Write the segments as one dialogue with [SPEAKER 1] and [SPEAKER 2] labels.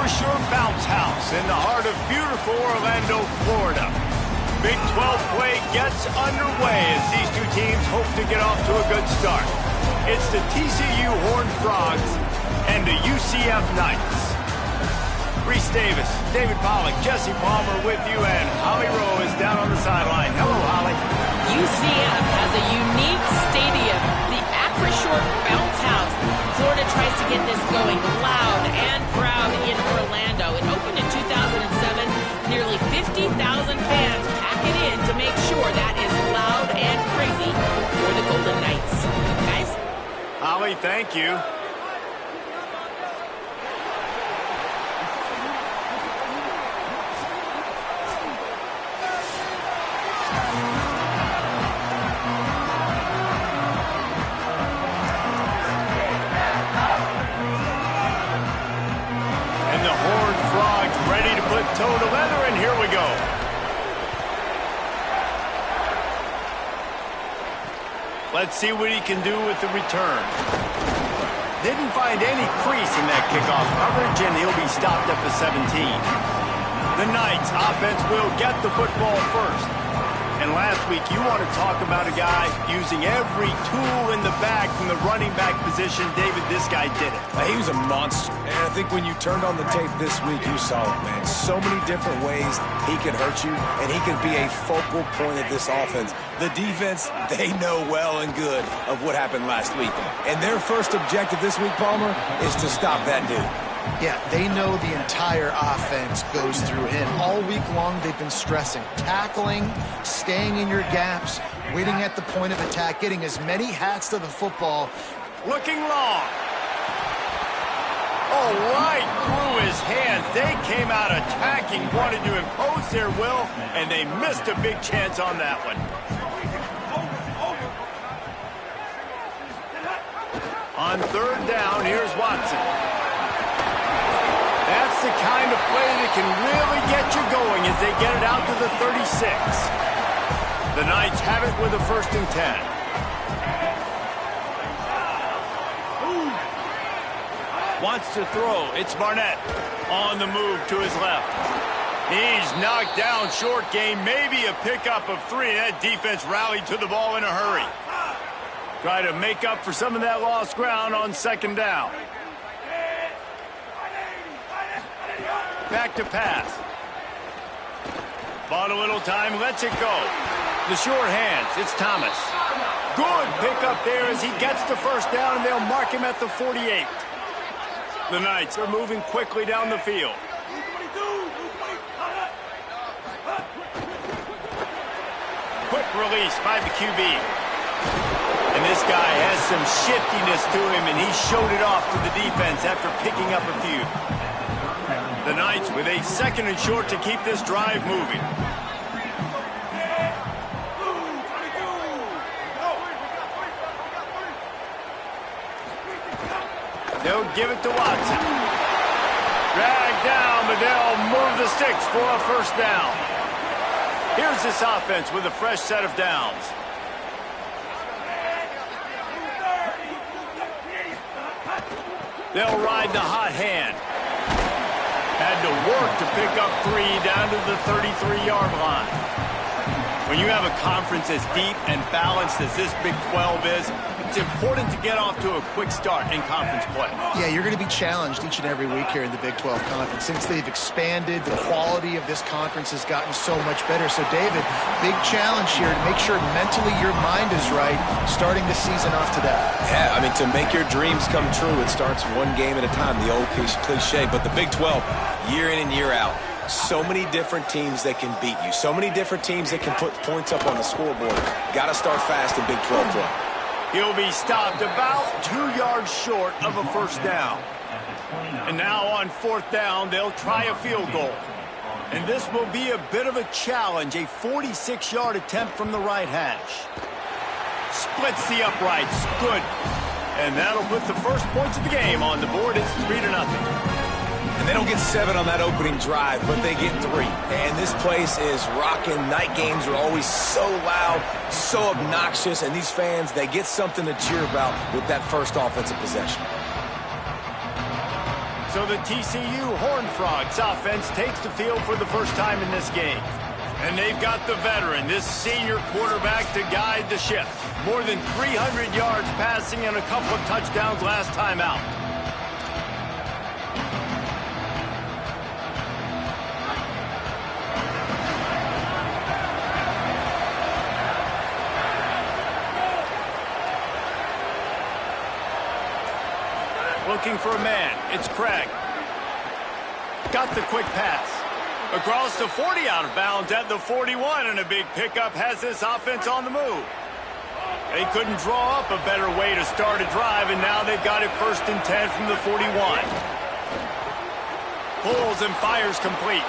[SPEAKER 1] Acrisure Bounce House in the heart of beautiful Orlando, Florida. Big 12 play gets underway as these two teams hope to get off to a good start. It's the TCU Horned Frogs and the UCF Knights. Reese Davis, David Pollack, Jesse Palmer with you, and Holly Rowe is down on the sideline. Hello, Holly.
[SPEAKER 2] UCF has a unique stadium, the Acrisure Bounce House. Florida tries to get this going loud and proud in Orlando. It opened in 2007. Nearly 50,000 fans pack it in to make sure that is loud and crazy for the Golden Knights. Guys?
[SPEAKER 1] Holly, thank you. Toe to leather, and here we go. Let's see what he can do with the return. Didn't find any crease in that kickoff coverage, and he'll be stopped at the 17. The Knights offense will get the football first. And last week, you want to talk about a guy using every tool in the bag from the running back position. David, this guy did it.
[SPEAKER 3] He was a monster. And I think when you turned on the tape this week, you saw it, man. So many different ways he could hurt you, and he could be a focal point of this offense. The defense, they know well and good of what happened last week. And their first objective this week, Palmer, is to stop that dude.
[SPEAKER 4] Yeah, they know the entire offense goes through him. All week long, they've been stressing. Tackling, staying in your gaps, waiting at the point of attack, getting as many hats to the football.
[SPEAKER 1] Looking long. Oh, right through his hands. They came out attacking, wanted to impose their will, and they missed a big chance on that one. On third down, here's Watson. That's the kind of play that can really get you going as they get it out to the 36. The Knights have it with a 1st and 10. Wants to throw. It's Barnett on the move to his left. He's knocked down short game, maybe a pickup of 3. That defense rallied to the ball in a hurry. Try to make up for some of that lost ground on 2nd down. Back to pass. Bought a little time, lets it go. The short hands, it's Thomas. Good pickup there as he gets the 1st down, and they'll mark him at the 48. The Knights are moving quickly down the field. Quick release by the QB. And this guy has some shiftiness to him, and he showed it off to the defense after picking up a few. The Knights with a 2nd and short to keep this drive moving. They'll give it to Watson. Dragged down, but they'll move the sticks for a 1st down. Here's this offense with a fresh set of downs. They'll ride the hot hand. Had to work to pick up 3 down to the 33-yard line. When you have a conference as deep and balanced as this Big 12 is, it's important to get off to a quick start in conference play.
[SPEAKER 4] Yeah, you're going to be challenged each and every week here in the Big 12 Conference. Since they've expanded, the quality of this conference has gotten so much better. So, David, big challenge here to make sure mentally your mind is right, starting the season off to that.
[SPEAKER 3] Yeah, I mean, to make your dreams come true, it starts one game at a time, the old cliche. But the Big 12, year in and year out, so many different teams that can beat you, so many different teams that can put points up on the scoreboard. Got to start fast in Big 12 play.
[SPEAKER 1] He'll be stopped about 2 yards short of a 1st down. And now on 4th down, they'll try a field goal. And this will be a bit of a challenge, a 46-yard attempt from the right hash. Splits the uprights, good. And that'll put the first points of the game on the board. It's 3-0.
[SPEAKER 3] And they don't get 7 on that opening drive, but they get 3. And this place is rocking. Night games are always so loud, so obnoxious, and these fans, they get something to cheer about with that first offensive possession.
[SPEAKER 1] So the TCU Horned Frogs offense takes the field for the first time in this game. And they've got the veteran, this senior quarterback, to guide the ship. More than 300 yards passing and a couple of touchdowns last time out. Looking for a man. It's Craig. Got the quick pass. Across the 40, out of bounds at the 41, and a big pickup has this offense on the move. They couldn't draw up a better way to start a drive, and now they've got it 1st and 10 from the 41. Pulls and fires complete,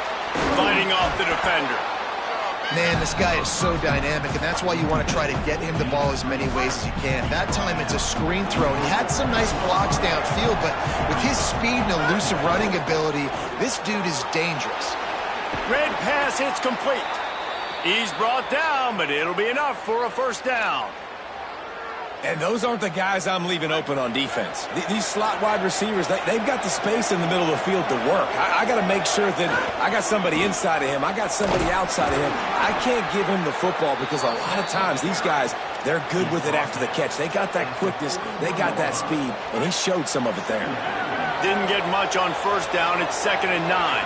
[SPEAKER 1] fighting off the defender.
[SPEAKER 4] Man, this guy is so dynamic, and that's why you want to try to get him the ball as many ways as you can. That time, it's a screen throw. He had some nice blocks downfield, but with his speed and elusive running ability, this dude is dangerous.
[SPEAKER 1] Red pass hits complete. He's brought down, but it'll be enough for a 1st down.
[SPEAKER 3] And those aren't the guys I'm leaving open on defense. These slot wide receivers, they've got the space in the middle of the field to work. I got to make sure that I got somebody inside of him. I got somebody outside of him. I can't give him the football because a lot of times these guys, they're good with it after the catch. They got that quickness. They got that speed, and he showed some of it there.
[SPEAKER 1] Didn't get much on 1st down. It's 2nd and 9.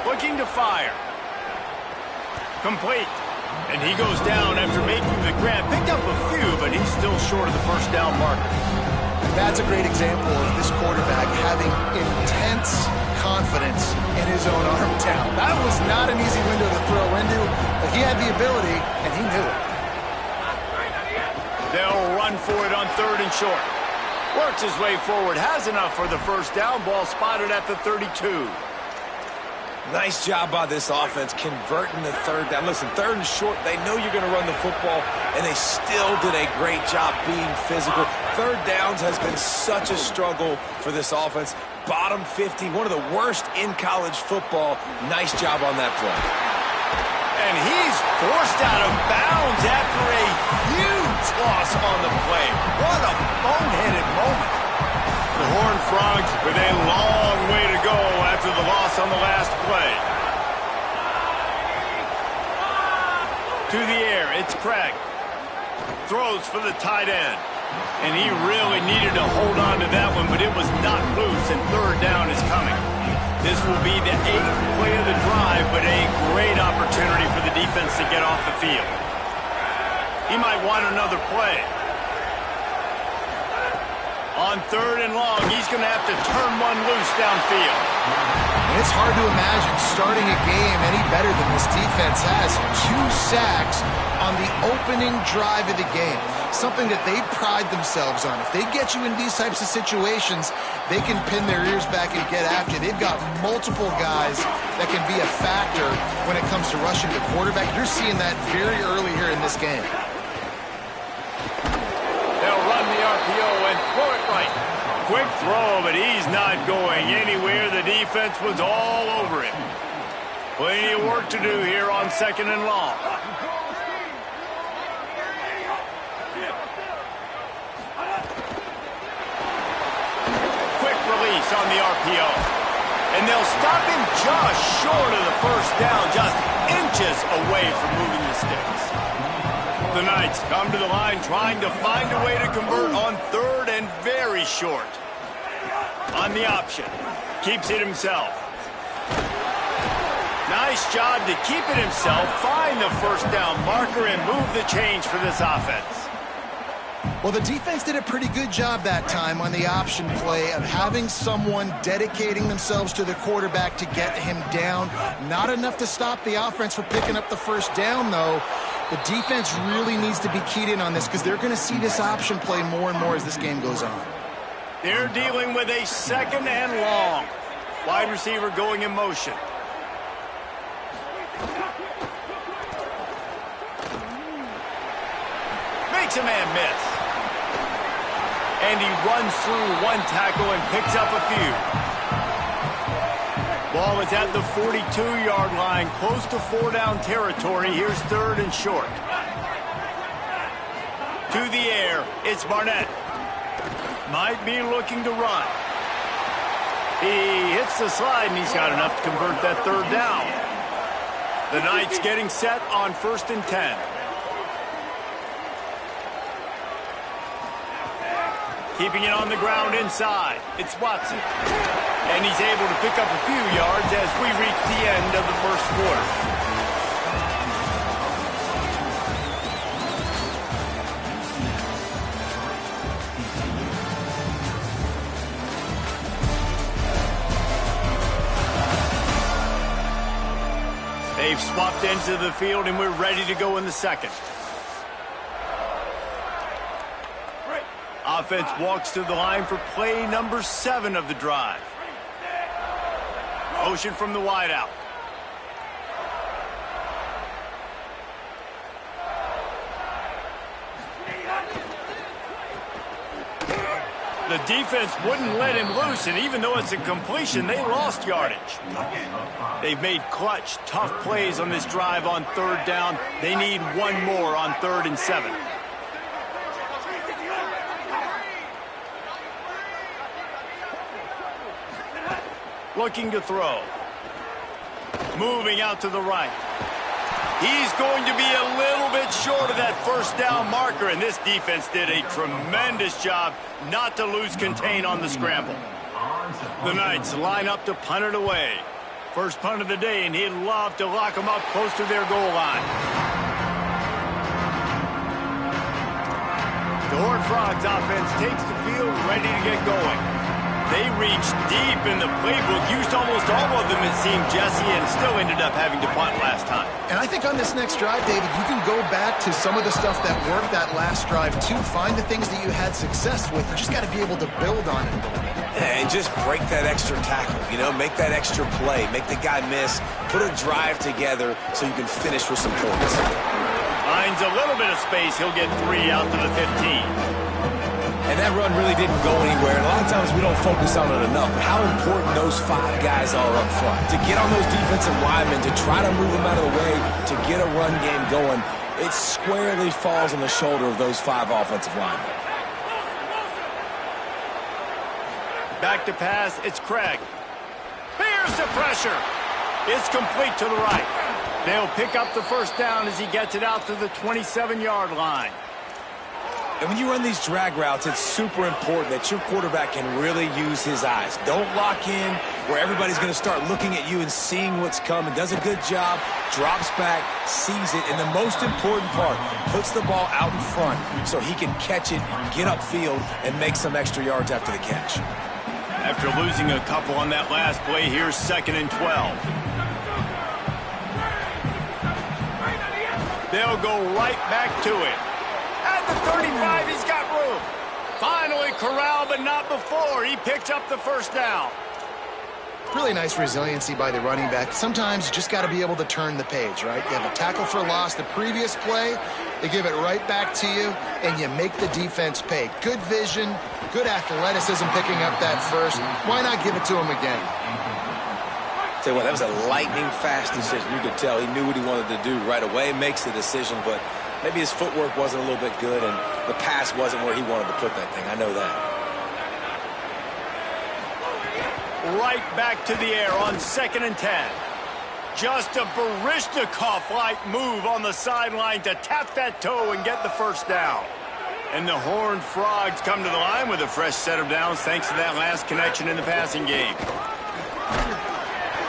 [SPEAKER 1] Looking to fire. Complete. And he goes down after making the grab. Picked up a few, but he's still short of the 1st down marker.
[SPEAKER 4] That's a great example of this quarterback having intense confidence in his own arm talent. That was not an easy window to throw into, but he had the ability, and he knew it.
[SPEAKER 1] They'll run for it on 3rd and short. Works his way forward. Has enough for the 1st down. Ball spotted at the 32.
[SPEAKER 3] Nice job by this offense converting the 3rd down. Listen, 3rd and short, they know you're going to run the football, and they still did a great job being physical. 3rd downs has been such a struggle for this offense. Bottom 50, one of the worst in college football. Nice job on that play.
[SPEAKER 1] And he's forced out of bounds after a huge loss on the play. What a boneheaded moment. The Horned Frogs with a long way to go after the loss on the last play. To the air, it's Craig. Throws for the tight end. And he really needed to hold on to that one, but it was not loose, and 3rd down is coming. This will be the 8th play of the drive, but a great opportunity for the defense to get off the field. He might want another play. On 3rd and long, he's going to have to turn one loose downfield.
[SPEAKER 4] And it's hard to imagine starting a game any better than this defense has. 2 sacks on the opening drive of the game. Something that they pride themselves on. If they get you in these types of situations, they can pin their ears back and get after you. They've got multiple guys that can be a factor when it comes to rushing the quarterback. You're seeing that very early here in this game.
[SPEAKER 1] They'll run the RPO and throw it right. Quick throw, but he's not going anywhere. The defense was all over him. Plenty of work to do here on 2nd and long. Quick release on the RPO. And they'll stop him just short of the 1st down, just inches away from moving the sticks. The Knights come to the line trying to find a way to convert on 3rd and very short. On the option. Keeps it himself. Nice job to keep it himself, find the 1st down marker, and move the change for this offense.
[SPEAKER 4] Well, the defense did a pretty good job that time on the option play of having someone dedicating themselves to the quarterback to get him down. Not enough to stop the offense from picking up the 1st down, though. The defense really needs to be keyed in on this because they're going to see this option play more and more as this game goes on.
[SPEAKER 1] They're dealing with a 2nd and long. Wide receiver going in motion. Makes a man miss. And he runs through one tackle and picks up a few. Ball is at the 42-yard line, close to 4-down territory. Here's 3rd and short. To the air, it's Barnett. Might be looking to run. He hits the slide, and he's got enough to convert that third down. The Knights getting set on 1st and 10. Keeping it on the ground inside. It's Watson. And he's able to pick up a few yards as we reach the end of the first quarter. They've swapped into the field, and we're ready to go in the second. Offense walks to the line for play number 7 of the drive. Motion from the wideout. The defense wouldn't let him loose, and even though it's a completion, they lost yardage. They've made clutch, tough plays on this drive on 3rd down. They need one more on 3rd and 7. Looking to throw. Moving out to the right. He's going to be a little bit short of that first down marker, and this defense did a tremendous job not to lose contain on the scramble. The Knights line up to punt it away. First punt of the day, and he'd love to lock them up close to their goal line. The Horned Frogs offense takes the field, ready to get going. They reached deep in the playbook, used almost all of them, it seemed, Jesse, and still ended up having to punt last time.
[SPEAKER 4] And I think on this next drive, David, you can go back to some of the stuff that worked that last drive, too. Find the things that you had success with. You just got to be able to build on it.
[SPEAKER 3] And just break that extra tackle, you know, make that extra play, make the guy miss, put a drive together so you can finish with some points.
[SPEAKER 1] Finds a little bit of space. He'll get 3 out to the 15.
[SPEAKER 3] And that run really didn't go anywhere. And a lot of times we don't focus on it enough. But how important those 5 guys are up front. To get on those defensive linemen, to try to move them out of the way, to get a run game going, it squarely falls on the shoulder of those 5 offensive linemen.
[SPEAKER 1] Back to pass, it's Craig. Here's the pressure. It's complete to the right. They'll pick up the first down as he gets it out to the 27-yard line.
[SPEAKER 3] And when you run these drag routes, it's super important that your quarterback can really use his eyes. Don't lock in where everybody's going to start looking at you and seeing what's coming. Does a good job, drops back, sees it, and the most important part, puts the ball out in front so he can catch it, get upfield, and make some extra yards after the catch.
[SPEAKER 1] After losing a couple on that last play, here's 2nd and 12. They'll go right back to it. At the 35, he's got room. Finally corralled, but not before. He picks up the first down.
[SPEAKER 4] Really nice resiliency by the running back. Sometimes you just got to be able to turn the page, right? You have a tackle for loss the previous play. They give it right back to you, and you make the defense pay. Good vision, good athleticism picking up that first. Why not give it to him again?
[SPEAKER 3] Tell you what, that was a lightning-fast decision. You could tell he knew what he wanted to do right away, makes the decision, but maybe his footwork wasn't a little bit good, and the pass wasn't where he wanted to put that thing. I know that.
[SPEAKER 1] Right back to the air on 2nd and 10. Just a Baryshnikov-like move on the sideline to tap that toe and get the first down. And the Horned Frogs come to the line with a fresh set of downs thanks to that last connection in the passing game.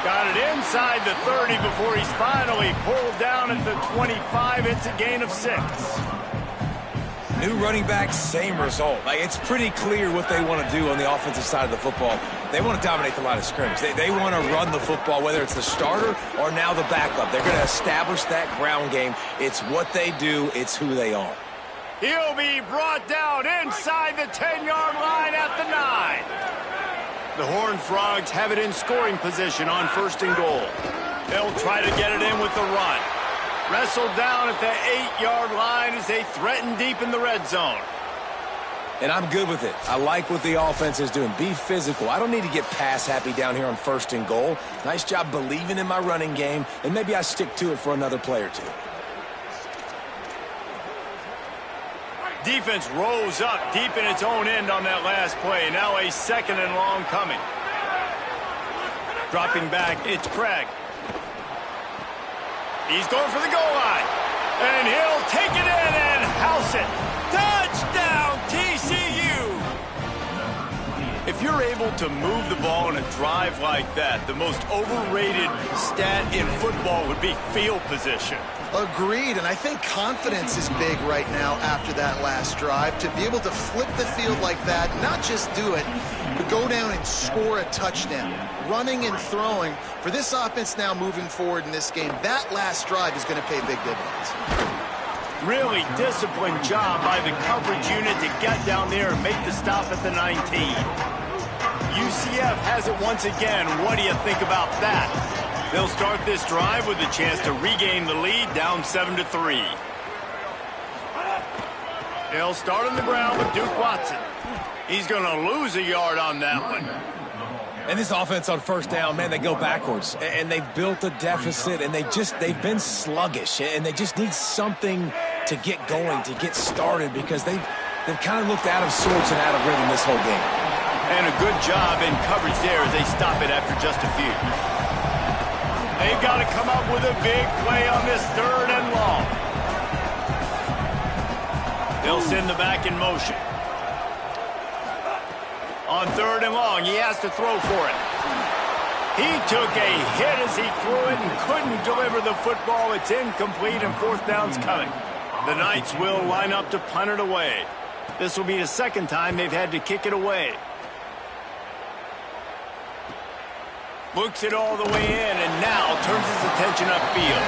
[SPEAKER 1] Got it inside the 30 before he's finally pulled down at the 25. It's a gain of 6.
[SPEAKER 3] New running back, same result. Like, it's pretty clear what they want to do on the offensive side of the football. They want to dominate the line of scrimmage. They want to run the football, whether it's the starter or now the backup. They're going to establish that ground game. It's what they do. It's who they are.
[SPEAKER 1] He'll be brought down inside the 10-yard line at the 9. The Horned Frogs have it in scoring position on 1st and goal. They'll try to get it in with the run. Wrestled down at the 8-yard line as they threaten deep in the red zone.
[SPEAKER 3] And I'm good with it. I like what the offense is doing. Be physical. I don't need to get pass happy down here on 1st and goal. Nice job believing in my running game, and maybe I stick to it for another play or two.
[SPEAKER 1] Defense rose up deep in its own end on that last play. Now a 2nd and long coming. Dropping back, it's Craig. He's going for the goal line. And he'll take it in and house it. Touchdown, TCU! If you're able to move the ball in a drive like that, the most overrated stat in football would be field position.
[SPEAKER 4] Agreed, and I think confidence is big right now after that last drive. To be able to flip the field like that, not just do it, but go down and score a touchdown. Running and throwing, for this offense now moving forward in this game, that last drive is going to pay big dividends.
[SPEAKER 1] Really disciplined job by the coverage unit to get down there and make the stop at the 19. UCF has it once again. What do you think about that? They'll start this drive with a chance to regain the lead, down 7-3. They'll start on the ground with Duke Watson. He's going to lose a yard on that one.
[SPEAKER 3] And this offense on first down, man, they go backwards. And they've built a deficit, and they've been sluggish. And they just need something to get going, to get started, because they've kind of looked out of sorts and out of rhythm this whole game.
[SPEAKER 1] And a good job in coverage there as they stop it after just a few. They've got to come up with a big play on this 3rd and long. They'll send the back in motion. On 3rd and long, he has to throw for it. He took a hit as he threw it and couldn't deliver the football. It's incomplete and 4th down's coming. The Knights will line up to punt it away. This will be the 2nd time they've had to kick it away. Looks it all the way in and now turns his attention upfield.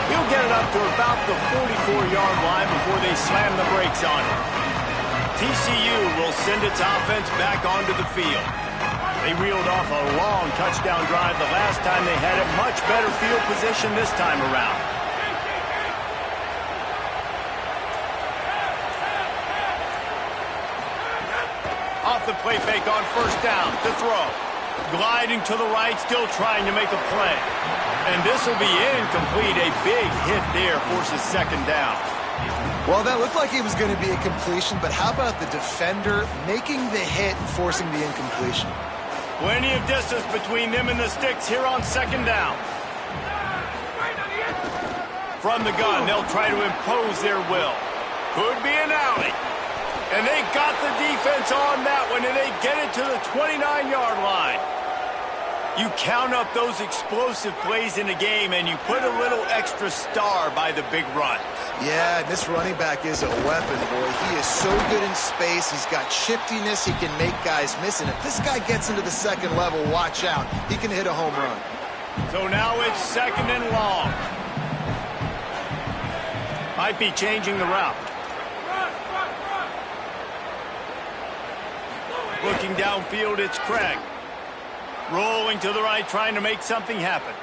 [SPEAKER 1] He'll get it up to about the 44-yard line before they slam the brakes on it. TCU will send its offense back onto the field. They reeled off a long touchdown drive the last time they had it. Much better field position this time around. Off the play fake on 1st down to throw. Gliding to the right, still trying to make a play. And this will be incomplete. A big hit there forces 2nd down.
[SPEAKER 4] Well, that looked like it was going to be a completion, but how about the defender making the hit and forcing the incompletion?
[SPEAKER 1] Plenty of distance between them and the sticks here on 2nd down. From the gun, they'll try to impose their will. Could be an alley. And they got the defense on that one, and they get it to the 29-yard line. You count up those explosive plays in a game, and you put a little extra star by the big runs.
[SPEAKER 4] Yeah, this running back is a weapon, boy. He is so good in space. He's got shiftiness. He can make guys miss. And if this guy gets into the 2nd level, watch out. He can hit a home run.
[SPEAKER 1] So now it's 2nd and long. Might be changing the route. Looking downfield, it's Craig. Rolling to the right, trying to make something happen.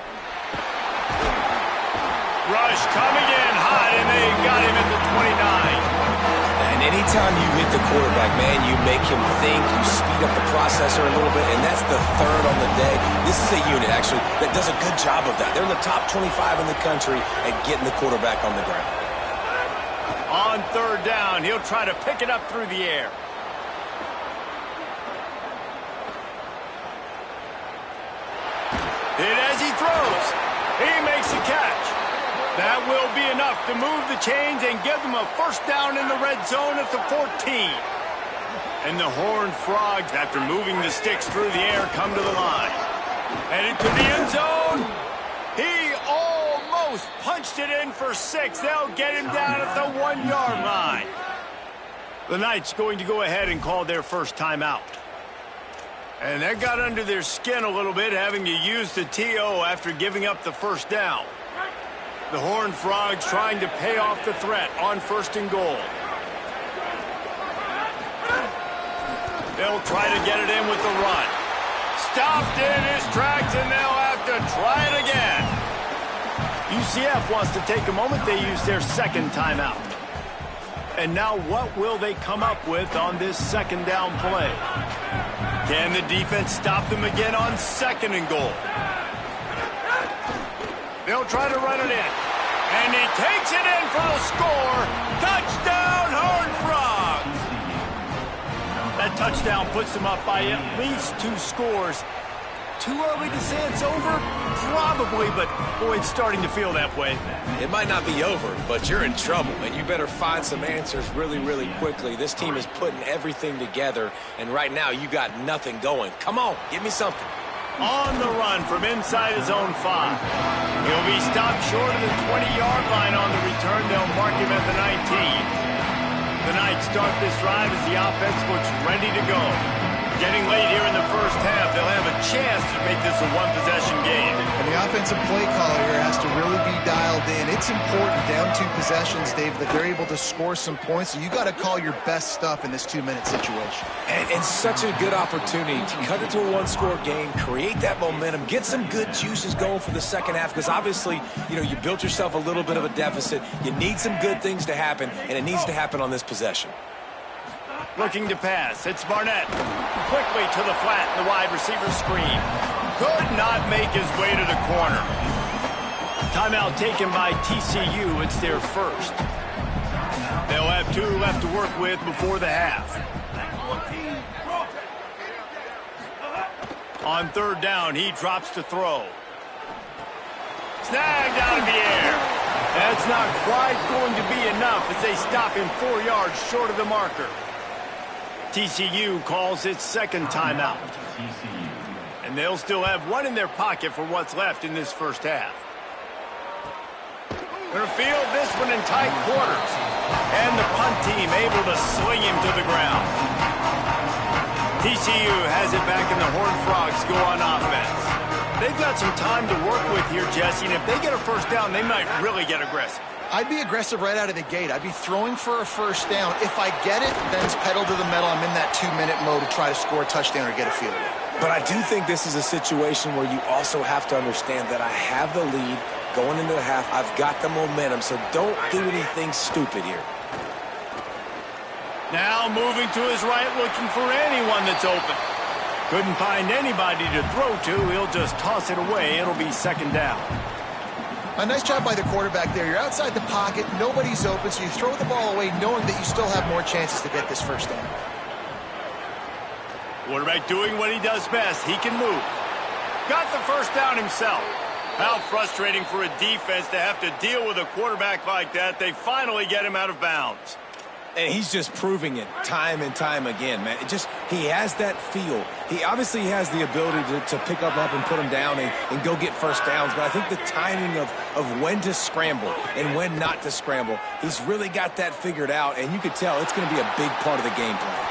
[SPEAKER 1] Rush coming in hot, and they got him at the 29.
[SPEAKER 3] And anytime you hit the quarterback, man, you make him think, you speed up the processor a little bit, and that's the 3rd on the day. This is a unit, actually, that does a good job of that. They're in the top 25 in the country at getting the quarterback on the ground.
[SPEAKER 1] On 3rd down, he'll try to pick it up through the air. Hit as he throws. He makes the catch. That will be enough to move the chains and give them a 1st down in the red zone at the 14. And the Horned Frogs, after moving the sticks through the air, come to the line. Headed to the end zone. He almost punched it in for 6. They'll get him down at the 1-yard line. The Knights going to go ahead and call their first timeout. And that got under their skin a little bit, having to use the TO after giving up the 1st down. The Horned Frogs trying to pay off the threat on 1st and goal. They'll try to get it in with the run. Stopped in his tracks, and they'll have to try it again. UCF wants to take a moment. They use their 2nd timeout. And now what will they come up with on this 2nd down play? Can the defense stop them again on 2nd and goal? They'll try to run it in. And he takes it in for the score. Touchdown, Horned Frogs! That touchdown puts them up by at least 2 scores. Too early to say it's over? Probably, but boy, it's starting to feel that way.
[SPEAKER 3] It might not be over, but you're in trouble, and you better find some answers really, really quickly. This team is putting everything together, and right now you got nothing going. Come on, give me something.
[SPEAKER 1] On the run from inside his own 5. He'll be stopped short of the 20-yard line on the return. They'll mark him at the 19. The Knights start this drive as the offense looks ready to go. Getting late here in the first half, they'll have a chance to make this a one-possession game.
[SPEAKER 4] And the offensive play caller here has to really be dialed in. It's important down 2 possessions, Dave, that they're able to score some points. So you got to call your best stuff in this 2-minute situation.
[SPEAKER 3] And such a good opportunity to cut it to a 1-score game, create that momentum, get some good juices going for the second half, because obviously, you built yourself a little bit of a deficit. You need some good things to happen, and it needs to happen on this possession.
[SPEAKER 1] Looking to pass. It's Barnett. Quickly to the flat, the wide receiver screen. Could not make his way to the corner. Timeout taken by TCU. It's their first. They'll have 2 left to work with before the half. On 3rd down, he drops to throw. Snagged out of the air. That's not quite going to be enough as they stop him 4 yards short of the marker. TCU calls its second timeout. And they'll still have 1 in their pocket for what's left in this first half. They'll field this one in tight quarters. And the punt team able to sling him to the ground. TCU has it back, and the Horned Frogs go on offense. They've got some time to work with here, Jesse, and if they get a first down, they might really get aggressive.
[SPEAKER 4] I'd be aggressive right out of the gate. I'd be throwing for a first down. If I get it, then it's pedal to the metal. I'm in that 2-minute mode to try to score a touchdown or get a field goal.
[SPEAKER 3] But I do think this is a situation where you also have to understand that I have the lead going into the half. I've got the momentum, so don't do anything stupid here.
[SPEAKER 1] Now moving to his right, looking for anyone that's open. Couldn't find anybody to throw to. He'll just toss it away. It'll be 2nd down.
[SPEAKER 4] A nice job by the quarterback there. You're outside the pocket. Nobody's open, so you throw the ball away knowing that you still have more chances to get this first down.
[SPEAKER 1] Quarterback doing what he does best. He can move. Got the first down himself. How frustrating for a defense to have to deal with a quarterback like that. They finally get him out of bounds.
[SPEAKER 3] And he's just proving it time and time again, man. He has that feel. He obviously has the ability to pick up and put him down and go get first downs. But I think the timing of when to scramble and when not to scramble, he's really got that figured out. And you could tell it's going to be a big part of the game plan.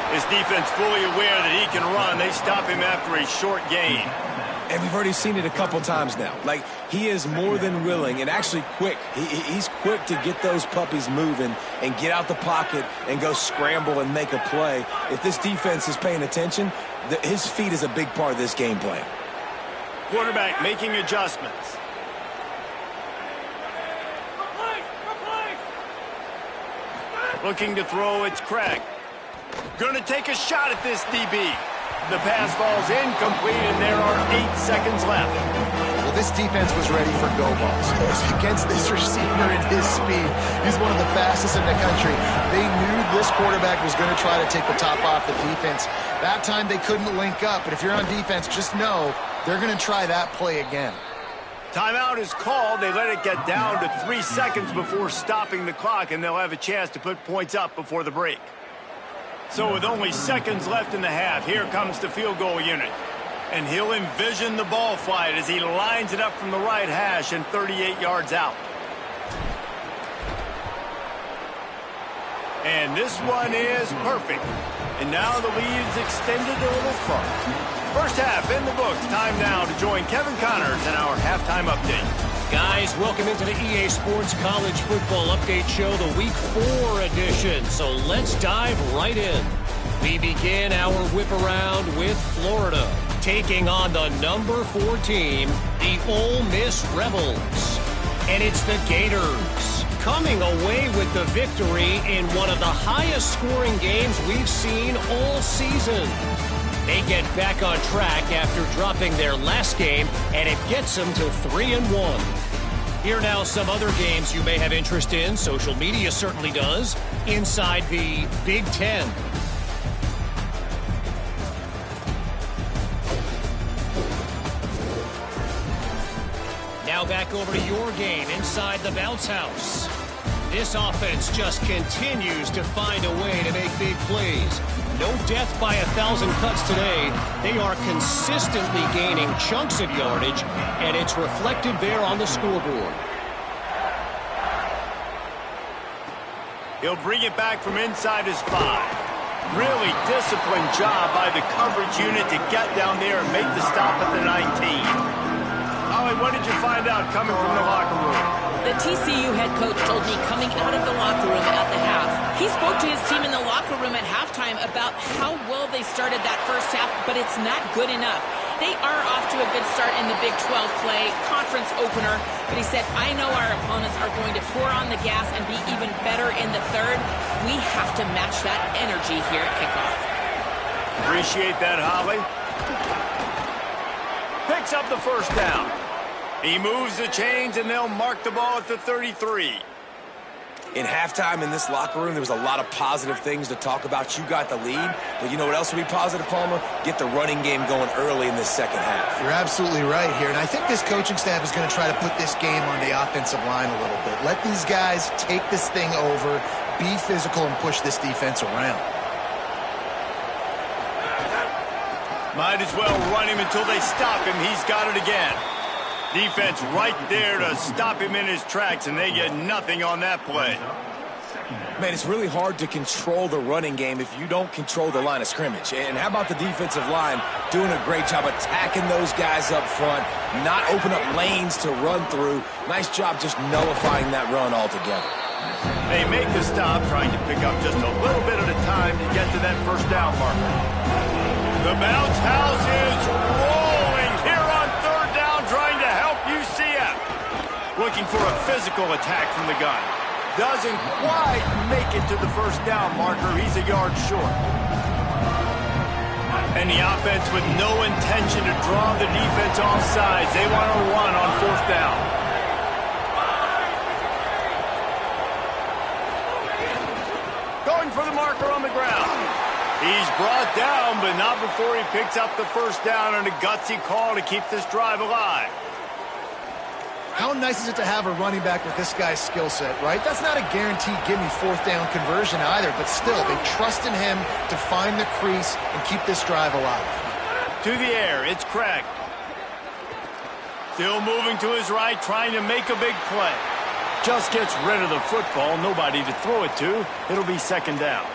[SPEAKER 1] His defense fully aware that he can run. They stop him after a short gain.
[SPEAKER 3] And we've already seen it a couple times now. Like, he is more than willing and actually quick. He's quick to get those puppies moving and get out the pocket and go scramble and make a play. If this defense is paying attention, his feet is a big part of this game plan.
[SPEAKER 1] Quarterback making adjustments. Looking to throw, it's Craig. Going to take a shot at this DB. The pass falls incomplete, and there are 8 seconds left.
[SPEAKER 4] Well, this defense was ready for go balls. Against this receiver at his speed, he's one of the fastest in the country. They knew this quarterback was going to try to take the top off the defense. That time they couldn't link up, but if you're on defense, just know they're going to try that play again.
[SPEAKER 1] Timeout is called. They let it get down to 3 seconds before stopping the clock, and they'll have a chance to put points up before the break. So with only seconds left in the half, here comes the field goal unit. And he'll envision the ball flight as he lines it up from the right hash and 38 yards out. And this one is perfect. And now the lead is extended a little further. First half in the books. Time now to join Kevin Connors in our halftime update.
[SPEAKER 5] Guys, welcome into the EA Sports College Football Update Show, the Week 4 edition. So let's dive right in. We begin our whip around with Florida, taking on the number 4 team, the Ole Miss Rebels. And it's the Gators coming away with the victory in one of the highest scoring games we've seen all season. They get back on track after dropping their last game, and it gets them to 3-1. Here now some other games you may have interest in. Social media certainly does. Inside the Big Ten. Now back over to your game inside the bounce house. This offense just continues to find a way to make big plays. No death by 1,000 cuts today. They are consistently gaining chunks of yardage, and it's reflected there on the scoreboard.
[SPEAKER 1] He'll bring it back from inside his 5. Really disciplined job by the coverage unit to get down there and make the stop at the 19. Ollie, what did you find out coming from the locker room?
[SPEAKER 2] The TCU head coach told me coming out of the locker room at the half. He spoke to his team in the locker room at halftime about how well they started that first half, but it's not good enough. They are off to a good start in the Big 12 play, conference opener, but he said, I know our opponents are going to pour on the gas and be even better in the third. We have to match that energy here at kickoff.
[SPEAKER 1] Appreciate that, Holly. Picks up the first down. He moves the chains, and they'll mark the ball at the 33.
[SPEAKER 3] In halftime in this locker room, there was a lot of positive things to talk about. You got the lead, but you know what else would be positive, Palmer? Get the running game going early in this second half.
[SPEAKER 4] You're absolutely right here, and I think this coaching staff is going to try to put this game on the offensive line a little bit. Let these guys take this thing over, be physical, and push this defense around.
[SPEAKER 1] Might as well run him until they stop him. He's got it again. Defense right there to stop him in his tracks, and they get nothing on that play.
[SPEAKER 3] Man, it's really hard to control the running game if you don't control the line of scrimmage. And how about the defensive line doing a great job attacking those guys up front, not open up lanes to run through. Nice job just nullifying that run altogether.
[SPEAKER 1] They make the stop, trying to pick up just a little bit at a time to get to that first down marker. The bounce house is rolling here on third down, trying to help UCF. Looking for a physical attack from the gun. Doesn't quite make it to the first down marker. He's a yard short. And the offense with no intention to draw the defense off sides. They want to run on fourth down. Going for the marker on the ground. He's brought down, but not before he picks up the first down on a gutsy call to keep this drive alive.
[SPEAKER 4] How nice is it to have a running back with this guy's skill set, right? That's not a guaranteed give-me fourth down conversion either, but still, they trust in him to find the crease and keep this drive alive.
[SPEAKER 1] To the air, it's Craig. Still moving to his right, trying to make a big play. Just gets rid of the football, nobody to throw it to. It'll be second down.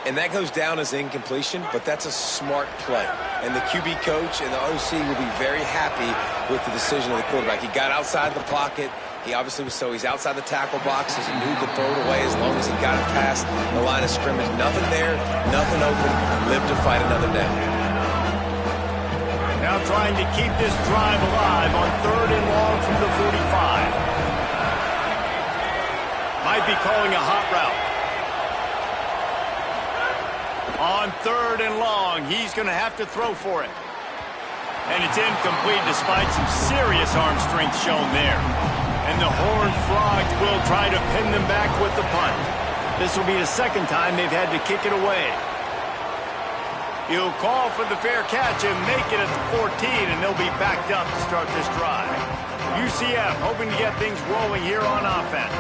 [SPEAKER 3] And that goes down as incompletion, but that's a smart play. And the QB coach and the OC will be very happy with the decision of the quarterback. He got outside the pocket. He obviously was he's outside the tackle box as he knew to throw it away as long as he got it past the line of scrimmage. Nothing there, nothing open. Live to fight another down.
[SPEAKER 1] Now trying to keep this drive alive on third and long from the 45. Might be calling a hot route. On third and long, he's going to have to throw for it. And it's incomplete despite some serious arm strength shown there. And the Horned Frogs will try to pin them back with the punt. This will be the second time they've had to kick it away. He'll call for the fair catch and make it at the 14, and they'll be backed up to start this drive. UCF hoping to get things rolling here on offense.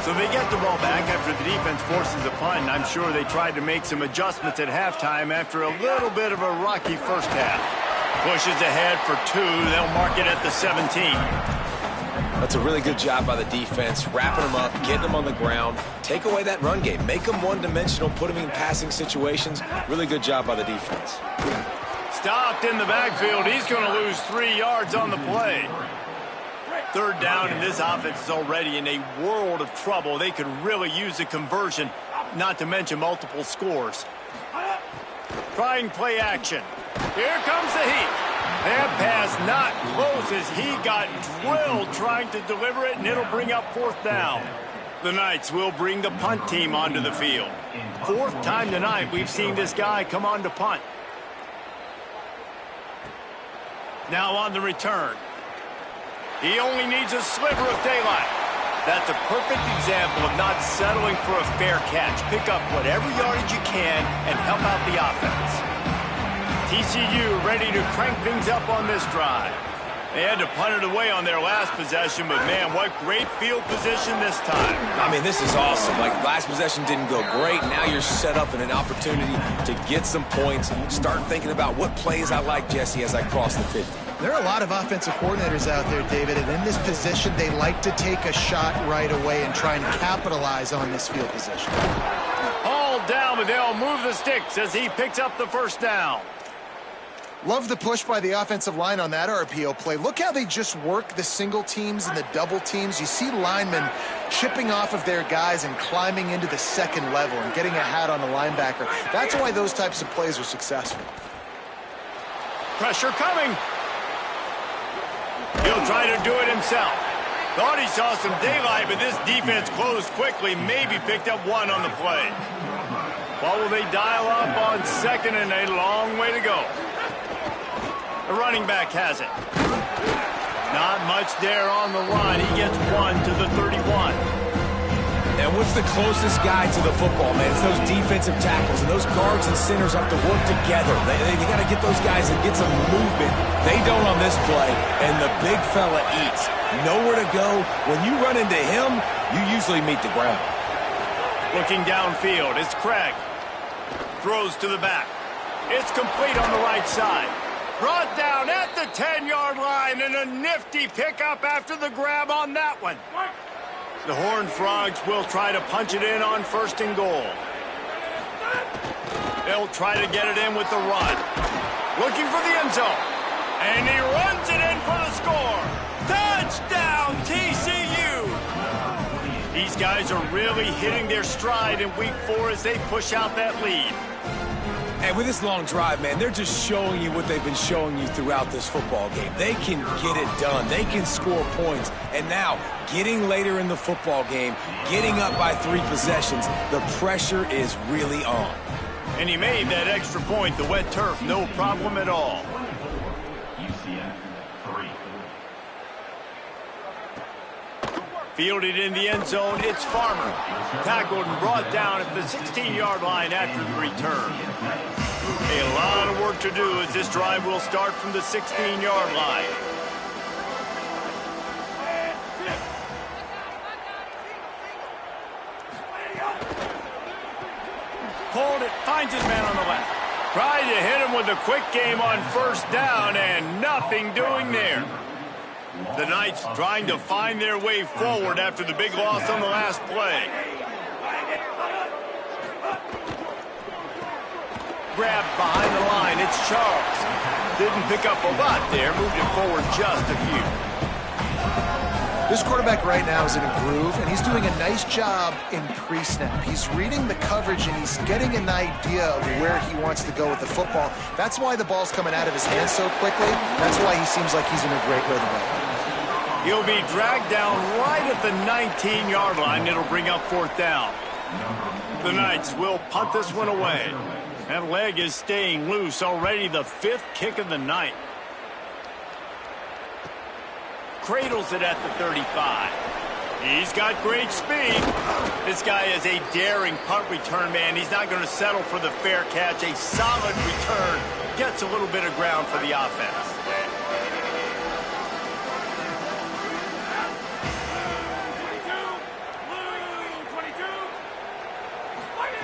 [SPEAKER 1] So they get the ball back after the defense forces a punt, and I'm sure they tried to make some adjustments at halftime after a little bit of a rocky first half. Pushes ahead for 2. They'll mark it at the 17.
[SPEAKER 3] That's a really good job by the defense, wrapping them up, getting them on the ground. Take away that run game. Make them one-dimensional, put them in passing situations. Really good job by the defense.
[SPEAKER 1] Stopped in the backfield. He's going to lose 3 yards on the play. Third down, and this offense is already in a world of trouble. They could really use a conversion, not to mention multiple scores. Trying play action. Here comes the heat. That pass not close as he got drilled trying to deliver it, and it'll bring up fourth down. The Knights will bring the punt team onto the field. Fourth time tonight we've seen this guy come on to punt. Now on the return. He only needs a sliver of daylight. That's a perfect example of not settling for a fair catch. Pick up whatever yardage you can and help out the offense. TCU ready to crank things up on this drive. They had to punt it away on their last possession, but man, what great field position this time.
[SPEAKER 3] I mean, this is awesome. Like, last possession didn't go great. Now you're set up in an opportunity to get some points. Start thinking about what plays I like, Jesse, as I cross the 50.
[SPEAKER 4] There are a lot of offensive coordinators out there, David, and in this position, they like to take a shot right away and try and capitalize on this field position.
[SPEAKER 1] Hauled down, but they'll move the sticks as he picks up the first down.
[SPEAKER 4] Love the push by the offensive line on that RPO play. Look how they just work the single teams and the double teams. You see linemen chipping off of their guys and climbing into the second level and getting a hat on the linebacker. That's why those types of plays are successful.
[SPEAKER 1] Pressure coming. He'll try to do it himself. Thought he saw some daylight, but this defense closed quickly. Maybe picked up one on the play. What will they dial up on second and a long way to go? The running back has it. Not much there on the line. He gets one to the 31.
[SPEAKER 3] And what's the closest guy to the football, man? It's those defensive tackles, and those guards and centers have to work together. They got to get those guys and get some movement. They don't on this play, and the big fella eats. Nowhere to go. When you run into him, you usually meet the ground.
[SPEAKER 1] Looking downfield, it's Craig. Throws to the back. It's complete on the right side. Brought down at the 10-yard line, and a nifty pickup after the grab on that one. The Horned Frogs will try to punch it in on first and goal. They'll try to get it in with the run. Looking for the end zone. And he runs it in for the score. Touchdown, TCU! These guys are really hitting their stride in week 4 as they push out that lead.
[SPEAKER 3] And with this long drive, man, they're just showing you what they've been showing you throughout this football game. They can get it done. They can score points. And now, getting later in the football game, getting up by 3 possessions, the pressure is really on.
[SPEAKER 1] And he made that extra point, the wet turf, no problem at all.
[SPEAKER 6] UCF 3.
[SPEAKER 1] Fielded in the end zone, it's Farmer. Tackled and brought down at the 16-yard line after the return. A lot of work to do as this drive will start from the 16-yard line. Pulled it, finds his man on the left. Tried to hit him with a quick game on first down, and nothing doing there. The Knights trying to find their way forward after the big loss on the last play. Grabbed behind the line, it's Charles. Didn't pick up a lot there, moved it forward just a few.
[SPEAKER 4] This quarterback right now is in a groove, and he's doing a nice job in pre-snap. He's reading the coverage, and he's getting an idea of where he wants to go with the football. That's why the ball's coming out of his hands so quickly. That's why he seems like he's in a great rhythm.
[SPEAKER 1] He'll be dragged down right at the 19-yard line. It'll bring up fourth down. The Knights will punt this one away. That leg is staying loose, already the 5th kick of the night. Cradles it at the 35. He's got great speed. This guy is a daring punt return man. He's not going to settle for the fair catch. A solid return. Gets a little bit of ground for the offense.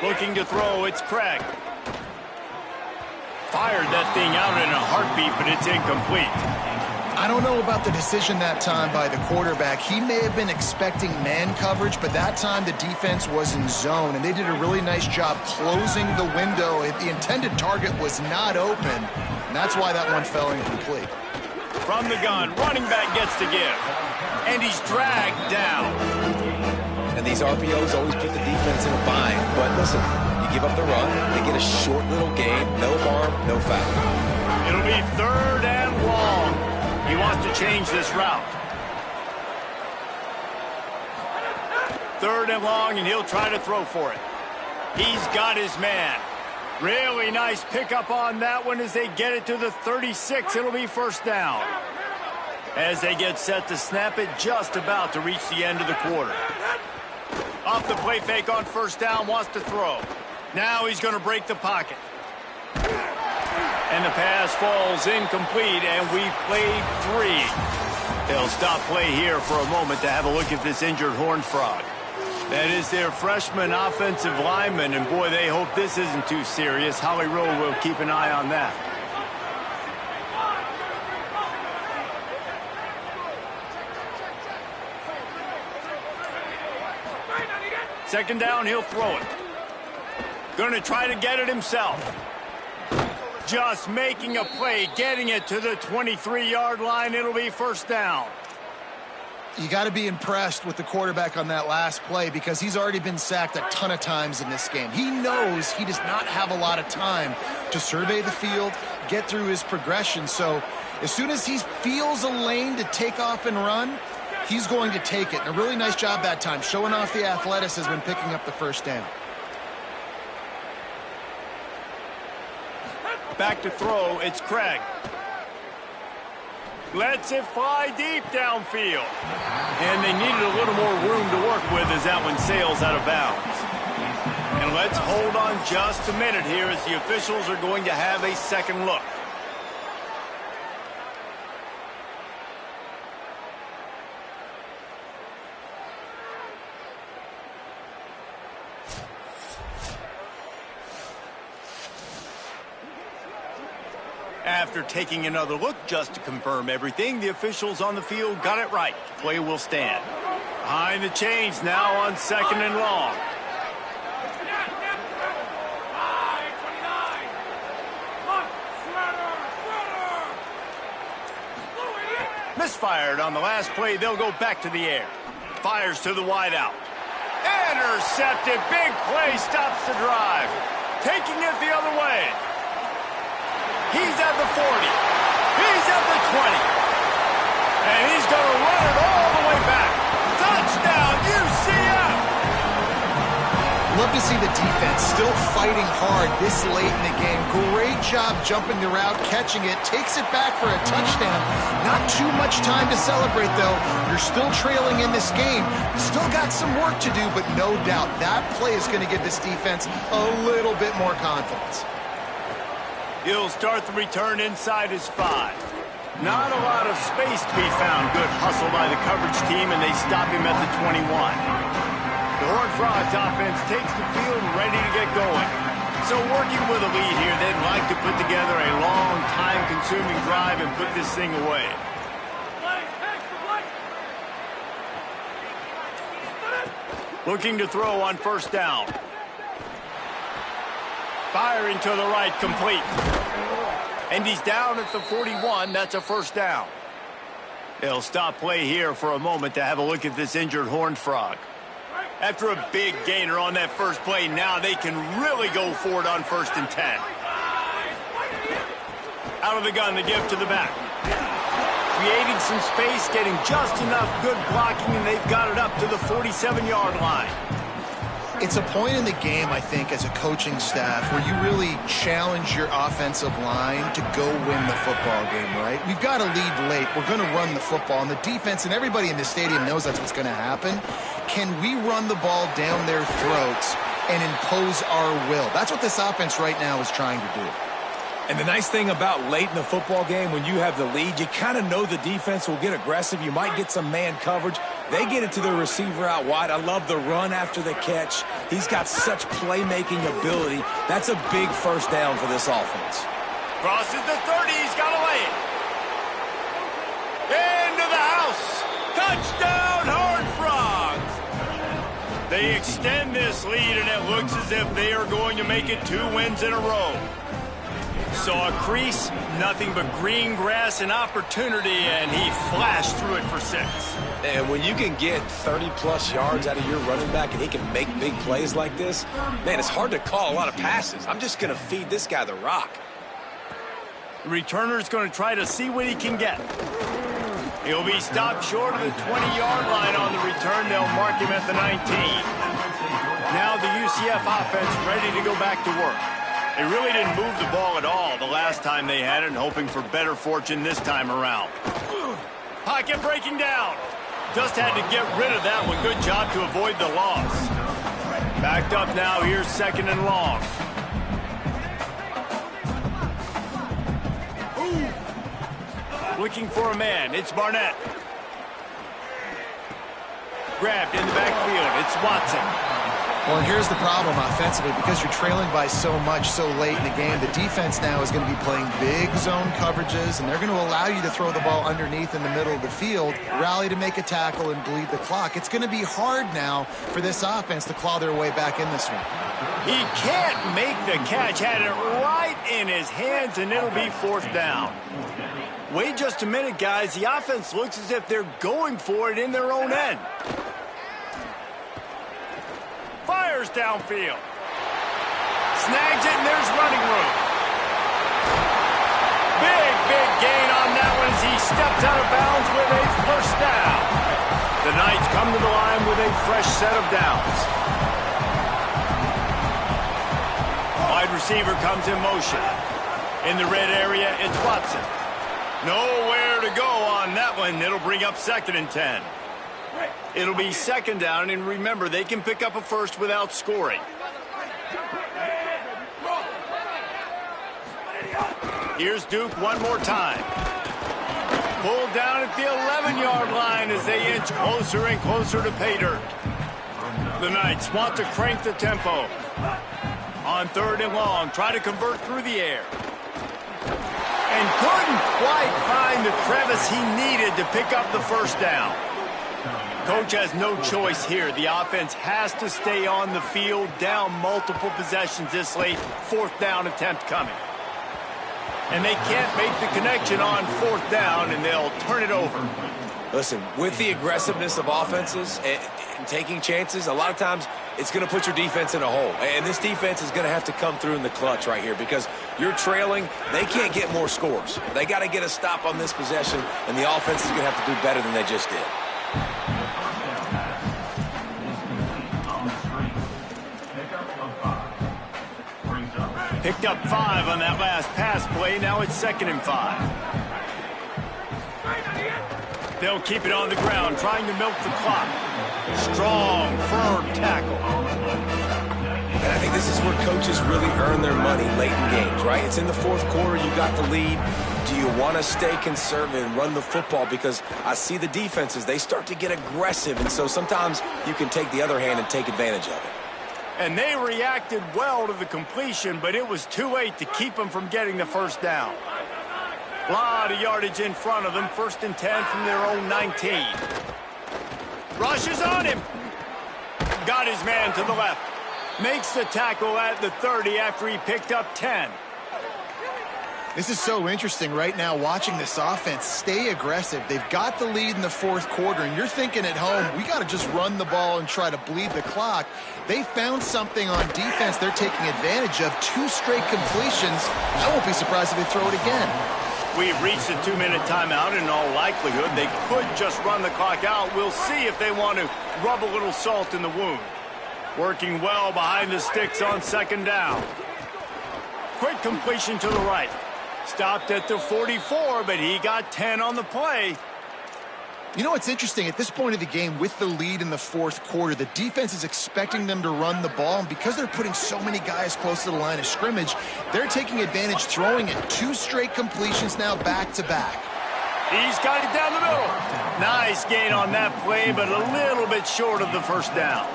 [SPEAKER 1] Looking to throw, it's Craig. Fired that thing out in a heartbeat, but it's incomplete.
[SPEAKER 4] I don't know about the decision that time by the quarterback. He may have been expecting man coverage, but that time the defense was in zone, and they did a really nice job closing the window. The intended target was not open, and that's why that one fell incomplete.
[SPEAKER 1] From the gun, running back gets to give, and he's dragged down.
[SPEAKER 3] And these RPOs always put the defense in a bind. But listen, you give up the run, they get a short little game, no harm, no foul.
[SPEAKER 1] It'll be 3rd and long. He wants to change this route. 3rd and long, and he'll try to throw for it. He's got his man. Really nice pickup on that one as they get it to the 36. It'll be first down. As they get set to snap it, just about to reach the end of the quarter. Off the play fake on first down, wants to throw. Now he's going to break the pocket. And the pass falls incomplete, and we've played 3. They'll stop play here for a moment to have a look at this injured Horned Frog. That is their freshman offensive lineman, and boy, they hope this isn't too serious. Holly Rowe will keep an eye on that. Second down, he'll throw it. Going to try to get it himself. Just making a play, getting it to the 23-yard line. It'll be first down.
[SPEAKER 4] You got to be impressed with the quarterback on that last play because he's already been sacked a ton of times in this game. He knows he does not have a lot of time to survey the field, get through his progression. So as soon as he feels a lane to take off and run, he's going to take it. And a really nice job that time, showing off the athleticism and picking up the first down.
[SPEAKER 1] Back to throw, it's Craig. Lets it fly deep downfield. And they needed a little more room to work with as that one sails out of bounds. And let's hold on just a minute here as the officials are going to have a second look. After taking another look just to confirm everything, the officials on the field got it right. Play will stand. Behind the chains now on second and long. Misfired on the last play. They'll go back to the air. Fires to the wideout. Intercepted. Big play stops the drive. Taking it the other way. He's at the 40. He's at the 20. And he's going to run it all the way back. Touchdown, UCF!
[SPEAKER 4] Love to see the defense still fighting hard this late in the game. Great job jumping the route, catching it, takes it back for a touchdown. Not too much time to celebrate, though. You're still trailing in this game. Still got some work to do, but no doubt that play is going to give this defense a little bit more confidence.
[SPEAKER 1] He'll start the return inside his 5. Not a lot of space to be found. Good hustle by the coverage team, and they stop him at the 21. The Horned Frogs offense takes the field ready to get going. So working with a lead here, they'd like to put together a long, time-consuming drive and put this thing away. Looking to throw on first down. Firing to the right, complete. And he's down at the 41. That's a first down. They'll stop play here for a moment to have a look at this injured Horned Frog. After a big gainer on that first play, now they can really go for it on 1st and 10. Out of the gun, the give to the back. Creating some space, getting just enough good blocking, and they've got it up to the 47-yard line.
[SPEAKER 4] It's a point in the game, I think, as a coaching staff where you really challenge your offensive line to go win the football game, right? We've got to lead late. We're going to run the football. And the defense and everybody in the stadium knows that's what's going to happen. Can we run the ball down their throats and impose our will? That's what this offense right now is trying to do.
[SPEAKER 3] And the nice thing about late in the football game, when you have the lead, you kind of know the defense will get aggressive. You might get some man coverage. They get it to the receiver out wide. I love the run after the catch. He's got such playmaking ability. That's a big first down for this offense.
[SPEAKER 1] Crosses the 30. He's got to lay it. Into the house. Touchdown, Horned Frogs. They extend this lead, and it looks as if they are going to make it 2 wins in a row. Saw a crease, nothing but green grass and opportunity, and he flashed through it for 6.
[SPEAKER 3] And when you can get 30-plus yards out of your running back and he can make big plays like this, man, it's hard to call a lot of passes. I'm just going to feed this guy the rock.
[SPEAKER 1] The returner's going to try to see what he can get. He'll be stopped short of the 20-yard line on the return. They'll mark him at the 19. Now the UCF offense ready to go back to work. They really didn't move the ball at all the last time they had it, and hoping for better fortune this time around. Pocket breaking down. Just had to get rid of that one. Good job to avoid the loss. Backed up now. Here's 2nd and long. looking for a man. It's Barnett. Grabbed in the backfield. It's Watson.
[SPEAKER 4] Well, and here's the problem offensively. Because you're trailing by so much so late in the game, the defense now is going to be playing big zone coverages, and they're going to allow you to throw the ball underneath in the middle of the field, rally to make a tackle, and bleed the clock. It's going to be hard now for this offense to claw their way back in this one.
[SPEAKER 1] He can't make the catch. Had it right in his hands, and it'll be fourth down. Wait just a minute, guys. The offense looks as if they're going for it in their own end. Fires downfield. Snags it, and there's running room. Big gain on that one as he steps out of bounds with a first down. The Knights come to the line with a fresh set of downs. Wide receiver comes in motion. In the red area, it's Watson. Nowhere to go on that one. It'll bring up 2nd and 10. It'll be 2nd down, and remember, they can pick up a first without scoring. Here's Duke one more time. Pulled down at the 11-yard line as they inch closer and closer to pay dirt. The Knights want to crank the tempo. On 3rd and long, try to convert through the air. And couldn't quite find the crevice he needed to pick up the first down. Coach has no choice here. The offense has to stay on the field, down multiple possessions this late. 4th down attempt coming. And they can't make the connection on 4th down, and they'll turn it over.
[SPEAKER 3] Listen, with the aggressiveness of offenses and taking chances, a lot of times it's going to put your defense in a hole. And this defense is going to have to come through in the clutch right here because you're trailing. They can't get more scores. They got to get a stop on this possession, and the offense is going to have to do better than they just did.
[SPEAKER 1] Picked up 5 on that last pass play. Now it's 2nd and 5. They'll keep it on the ground, trying to milk the clock. Strong, firm tackle.
[SPEAKER 3] And I think this is where coaches really earn their money late in games, right? It's in the 4th quarter. You got the lead. Do you want to stay conservative and run the football? Because I see the defenses, they start to get aggressive. And so sometimes you can take the other hand and take advantage of it.
[SPEAKER 1] And they reacted well to the completion, but it was too late to keep them from getting the first down. A lot of yardage in front of them. 1st and 10 from their own 19. Rushes on him. Got his man to the left. Makes the tackle at the 30 after he picked up 10.
[SPEAKER 4] This is so interesting right now watching this offense stay aggressive. They've got the lead in the 4th quarter, and you're thinking at home, we got to just run the ball and try to bleed the clock. They found something on defense they're taking advantage of. 2 straight completions. I won't be surprised if they throw it again.
[SPEAKER 1] We've reached a 2-minute timeout. In all likelihood, they could just run the clock out. We'll see if they want to rub a little salt in the wound. Working well behind the sticks on 2nd down. Quick completion to the right. Stopped at the 44, but he got 10 on the play.
[SPEAKER 4] You know what's interesting? At this point of the game, with the lead in the 4th quarter, the defense is expecting them to run the ball, and because they're putting so many guys close to the line of scrimmage, they're taking advantage, throwing it. 2 straight completions now back-to-back.
[SPEAKER 1] He's got it down the middle. Nice gain on that play, but a little bit short of the first down.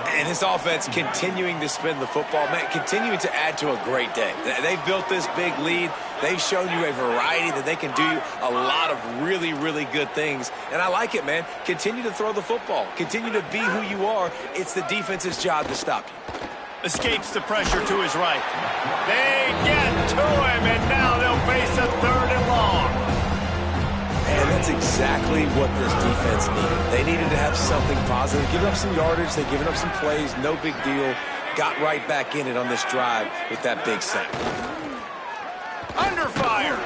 [SPEAKER 3] And this offense continuing to spin the football, man, continuing to add to a great day. They've built this big lead. They've shown you a variety that they can do a lot of really, really good things. And I like it, man. Continue to throw the football. Continue to be who you are. It's the defense's job to stop you.
[SPEAKER 1] Escapes the pressure to his right. They get to him, and now they'll face a 3rd and long.
[SPEAKER 3] And that's exactly what this defense needed. They needed to have something positive. Giving up some yardage, they've given up some plays, no big deal. Got right back in it on this drive with that big sack.
[SPEAKER 1] Under fire.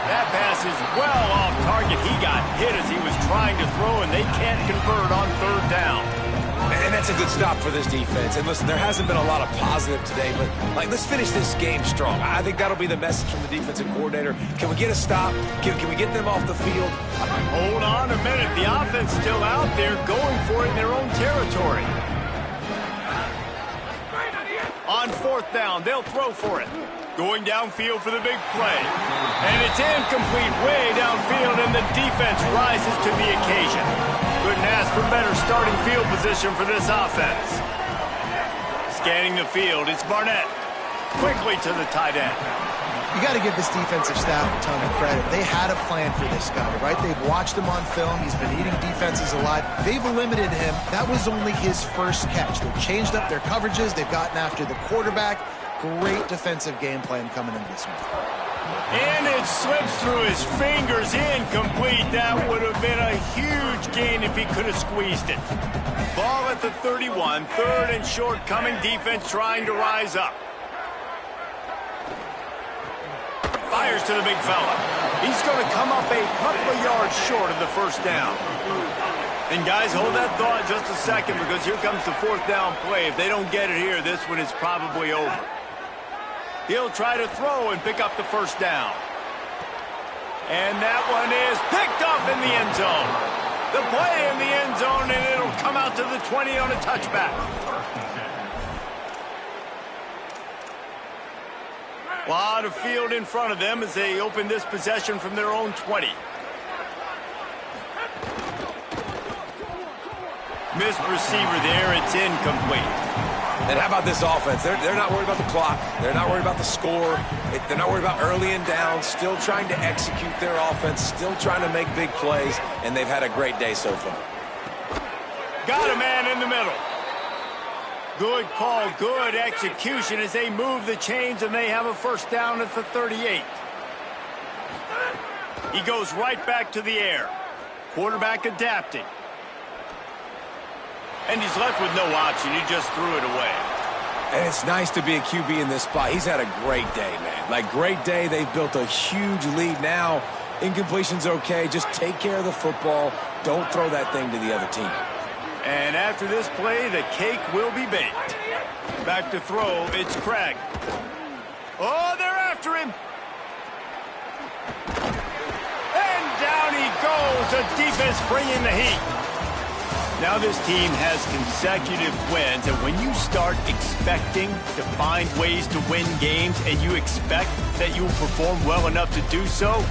[SPEAKER 1] That pass is well off target. He got hit as he was trying to throw, and they can't convert on 3rd down.
[SPEAKER 3] And that's a good stop for this defense. And listen, there hasn't been a lot of positive today, but let's finish this game strong. I think that'll be the message from the defensive coordinator. Can we get a stop? Can we get them off the field?
[SPEAKER 1] Hold on a minute. The offense still out there going for it in their own territory. On 4th down, they'll throw for it. Going downfield for the big play. And it's incomplete way downfield, and the defense rises to the occasion. Couldn't ask for better starting field position for this offense. Scanning the field, it's Barnett. Quickly to the tight end.
[SPEAKER 4] You got to give this defensive staff a ton of credit. They had a plan for this guy, right? They've watched him on film. He's been eating defenses alive. They've limited him. That was only his first catch. They've changed up their coverages. They've gotten after the quarterback. Great defensive game plan coming into this one.
[SPEAKER 1] And it slips through his fingers, incomplete. That would have been a huge gain if he could have squeezed it. Ball at the 31, third and short, coming defense trying to rise up. Fires to the big fella. He's going to come up a couple of yards short of the first down. And guys, hold that thought just a second, because here comes the fourth down play. If they don't get it here, this one is probably over. He'll try to throw and pick up the first down. And that one is picked off in the end zone. The play in the end zone, and it'll come out to the 20 on a touchback. A lot of field in front of them as they open this possession from their own 20. Missed receiver there. It's incomplete.
[SPEAKER 3] And how about this offense? They're not worried about the clock. They're not worried about the score. They're not worried about early and down. Still trying to execute their offense. Still trying to make big plays. And they've had a great day so far.
[SPEAKER 1] Got a man in the middle. Good call, good execution as they move the chains, and they have a first down at the 38. He goes right back to the air. Quarterback adapting. And he's left with no option. He just threw it away.
[SPEAKER 3] And it's nice to be a QB in this spot. He's had a great day, man. Like, great day. They've built a huge lead now. Incompletion's okay. Just take care of the football. Don't throw that thing to the other team.
[SPEAKER 1] And after this play, the cake will be baked. Back to throw, it's Craig. Oh, they're after him. And down he goes. The defense bringing the heat. Now this team has consecutive wins, and when you start expecting to find ways to win games and you expect that you will perform well enough to do so,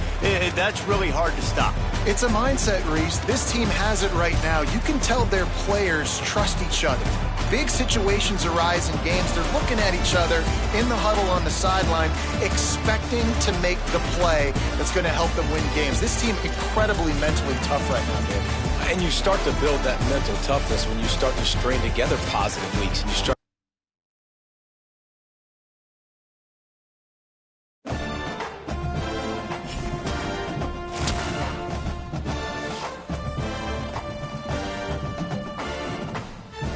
[SPEAKER 1] that's really hard to stop.
[SPEAKER 4] It's a mindset, Reese. This team has it right now. You can tell their players trust each other. Big situations arise in games. They're looking at each other in the huddle on the sideline, expecting to make the play that's going to help them win games. This team incredibly mentally tough right now, Dave.
[SPEAKER 3] And you start to build that mental toughness when you start to string together positive weeks and you start